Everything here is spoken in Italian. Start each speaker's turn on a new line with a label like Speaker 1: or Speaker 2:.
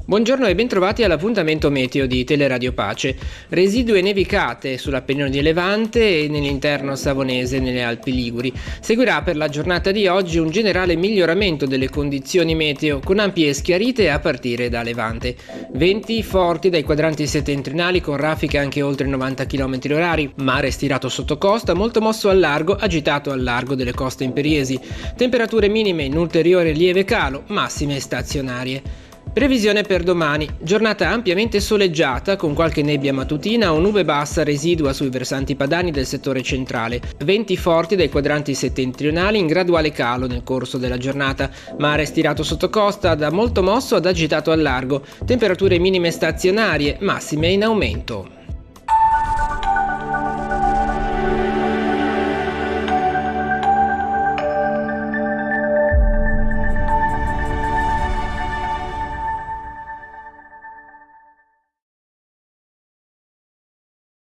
Speaker 1: Buongiorno e bentrovati all'appuntamento meteo di Teleradio Pace. Residue nevicate sull'Appennino di Levante e nell'interno savonese nelle Alpi Liguri. Seguirà per la giornata di oggi un generale miglioramento delle condizioni meteo con ampie schiarite a partire da Levante. Venti forti dai quadranti settentrionali con raffiche anche oltre 90 km/h, mare stirato sotto costa, molto mosso al largo, agitato al largo delle coste imperiesi. Temperature minime in ulteriore lieve calo, massime stazionarie. Previsione per domani, giornata ampiamente soleggiata con qualche nebbia mattutina o nube bassa residua sui versanti padani del settore centrale, venti forti dai quadranti settentrionali in graduale calo nel corso della giornata, mare stirato sotto costa da molto mosso ad agitato al largo, temperature minime stazionarie, massime in aumento.